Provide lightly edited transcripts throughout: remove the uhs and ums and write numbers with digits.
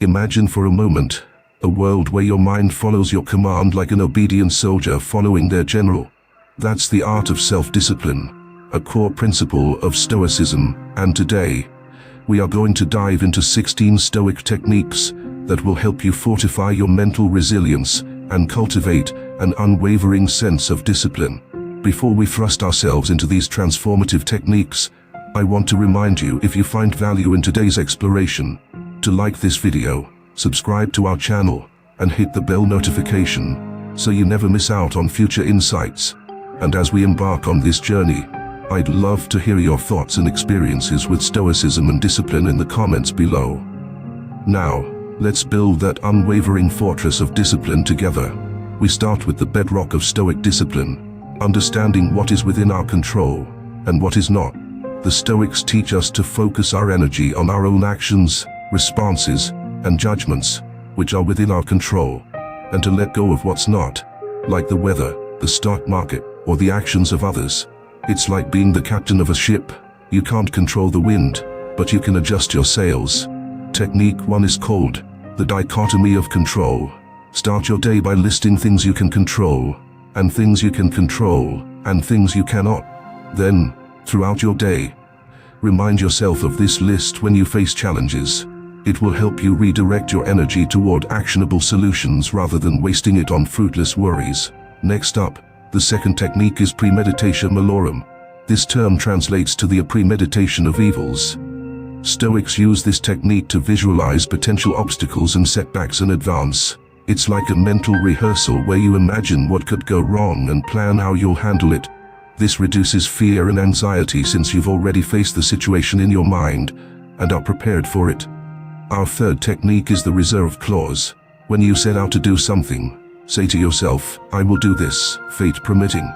Imagine for a moment a world where your mind follows your command like an obedient soldier following their general. That's the art of self-discipline, a core principle of Stoicism, and today, we are going to dive into 16 Stoic techniques that will help you fortify your mental resilience and cultivate an unwavering sense of discipline. Before we thrust ourselves into these transformative techniques, I want to remind you, if you find value in today's exploration, to like this video, subscribe to our channel, and hit the bell notification so you never miss out on future insights. And as we embark on this journey, I'd love to hear your thoughts and experiences with Stoicism and discipline in the comments below. Now, let's build that unwavering fortress of discipline together. We start with the bedrock of Stoic discipline, understanding what is within our control and what is not. The Stoics teach us to focus our energy on our own actions, responses, and judgments, which are within our control, and to let go of what's not, like the weather, the stock market, or the actions of others. It's like being the captain of a ship. You can't control the wind, but you can adjust your sails. Technique 1 is called the Dichotomy of Control. Start your day by listing things you can control, and things you can control, and things you cannot. Then, throughout your day, remind yourself of this list when you face challenges. It will help you redirect your energy toward actionable solutions rather than wasting it on fruitless worries. Next up, the second technique is Premeditatio Malorum. This term translates to the premeditation of evils. Stoics use this technique to visualize potential obstacles and setbacks in advance. It's like a mental rehearsal where you imagine what could go wrong and plan how you'll handle it. This reduces fear and anxiety since you've already faced the situation in your mind and are prepared for it. Our third technique is the reserve clause. When you set out to do something, say to yourself, "I will do this, fate permitting."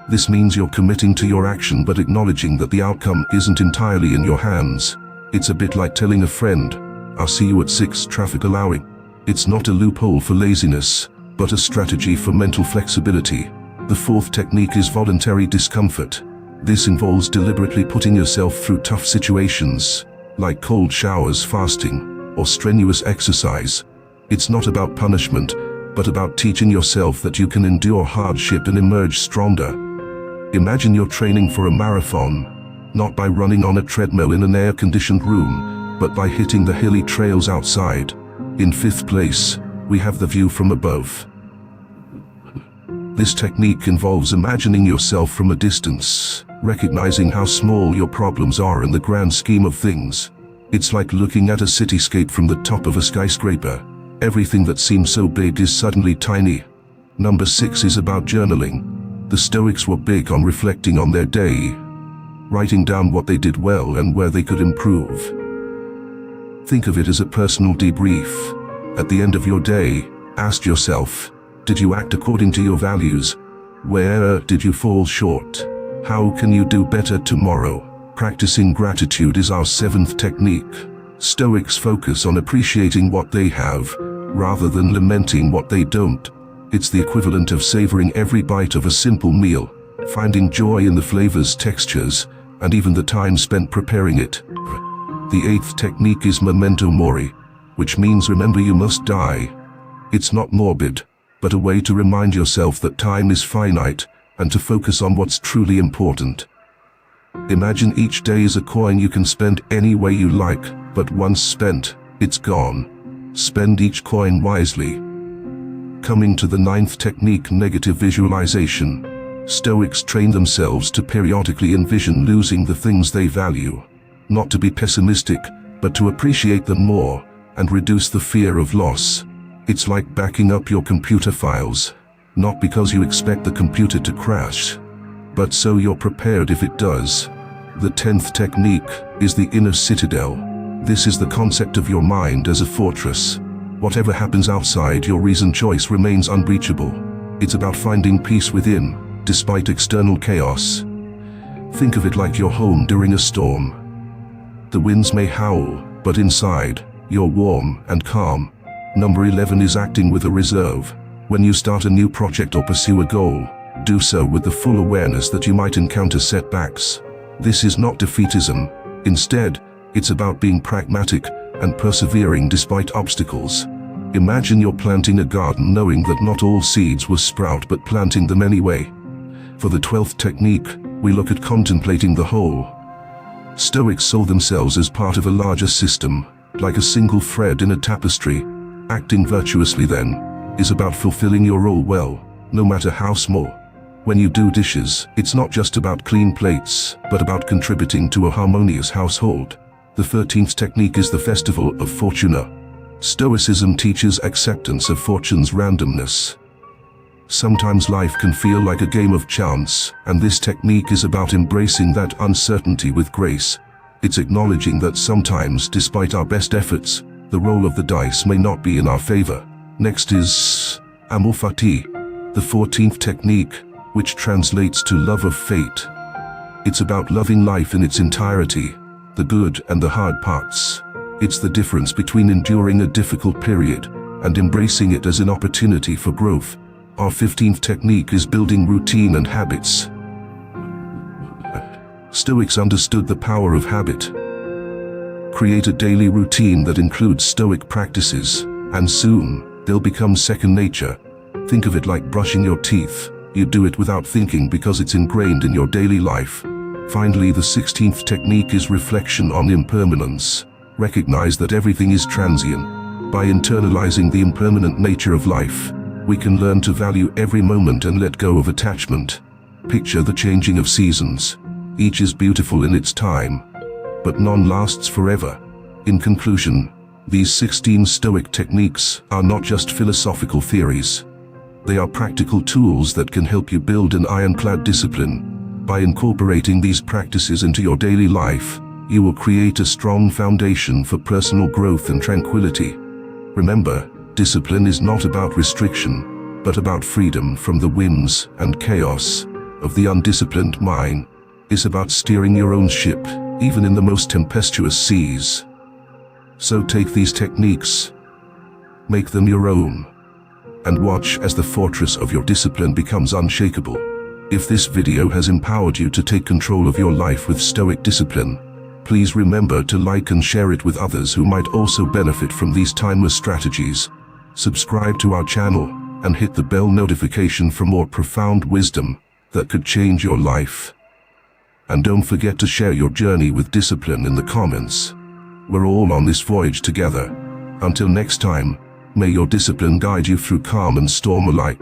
This means you're committing to your action but acknowledging that the outcome isn't entirely in your hands. It's a bit like telling a friend, "I'll see you at 6, traffic allowing." It's not a loophole for laziness, but a strategy for mental flexibility. The fourth technique is voluntary discomfort. This involves deliberately putting yourself through tough situations, like cold showers, fasting, or strenuous exercise. It's not about punishment, but about teaching yourself that you can endure hardship and emerge stronger. Imagine you're training for a marathon, not by running on a treadmill in an air-conditioned room, but by hitting the hilly trails outside. In fifth place, we have the view from above. This technique involves imagining yourself from a distance, recognizing how small your problems are in the grand scheme of things. It's like looking at a cityscape from the top of a skyscraper. Everything that seems so big is suddenly tiny. Number 6 is about journaling. The Stoics were big on reflecting on their day, writing down what they did well and where they could improve. Think of it as a personal debrief. At the end of your day, ask yourself, did you act according to your values? Where did you fall short? How can you do better tomorrow? Practicing gratitude is our seventh technique. Stoics focus on appreciating what they have, rather than lamenting what they don't. It's the equivalent of savoring every bite of a simple meal, finding joy in the flavors, textures, and even the time spent preparing it. The eighth technique is Memento Mori, which means remember you must die. It's not morbid, but a way to remind yourself that time is finite and to focus on what's truly important. Imagine each day is a coin you can spend any way you like, but once spent, it's gone. Spend each coin wisely. Coming to the ninth technique, negative visualization. Stoics train themselves to periodically envision losing the things they value. Not to be pessimistic, but to appreciate them more and reduce the fear of loss. It's like backing up your computer files, not because you expect the computer to crash, but so you're prepared if it does. The 10th technique is the inner citadel. This is the concept of your mind as a fortress. Whatever happens outside your reasoned choice remains unbreachable. It's about finding peace within, despite external chaos. Think of it like your home during a storm. The winds may howl, but inside, you're warm and calm. Number 11 is acting with a reserve. When you start a new project or pursue a goal, do so with the full awareness that you might encounter setbacks. This is not defeatism. Instead, it's about being pragmatic and persevering despite obstacles. Imagine you're planting a garden knowing that not all seeds will sprout, but planting them anyway. For the 12th technique, we look at contemplating the whole. Stoics saw themselves as part of a larger system, like a single thread in a tapestry. Acting virtuously, then, is about fulfilling your role well, no matter how small. When you do dishes, it's not just about clean plates, but about contributing to a harmonious household. The 13th technique is the Festival of Fortuna. Stoicism teaches acceptance of fortune's randomness. Sometimes life can feel like a game of chance, and this technique is about embracing that uncertainty with grace. It's acknowledging that sometimes, despite our best efforts, the roll of the dice may not be in our favor. Next is Amor Fati, the 14th technique, which translates to love of fate. It's about loving life in its entirety, the good and the hard parts. It's the difference between enduring a difficult period and embracing it as an opportunity for growth. Our 15th technique is building routine and habits. Stoics understood the power of habit. Create a daily routine that includes Stoic practices, and soon, they'll become second nature. Think of it like brushing your teeth. You do it without thinking because it's ingrained in your daily life. Finally, the 16th technique is reflection on impermanence. Recognize that everything is transient. By internalizing the impermanent nature of life, we can learn to value every moment and let go of attachment. Picture the changing of seasons. Each is beautiful in its time, but none lasts forever. In conclusion, these 16 Stoic techniques are not just philosophical theories. They are practical tools that can help you build an ironclad discipline. By incorporating these practices into your daily life, you will create a strong foundation for personal growth and tranquility. Remember, discipline is not about restriction, but about freedom from the whims and chaos of the undisciplined mind. It's about steering your own ship, even in the most tempestuous seas. So take these techniques, make them your own, and watch as the fortress of your discipline becomes unshakable. If this video has empowered you to take control of your life with Stoic discipline, please remember to like and share it with others who might also benefit from these timeless strategies. Subscribe to our channel and hit the bell notification for more profound wisdom that could change your life. And don't forget to share your journey with discipline in the comments. We're all on this voyage together. Until next time, may your discipline guide you through calm and storm alike.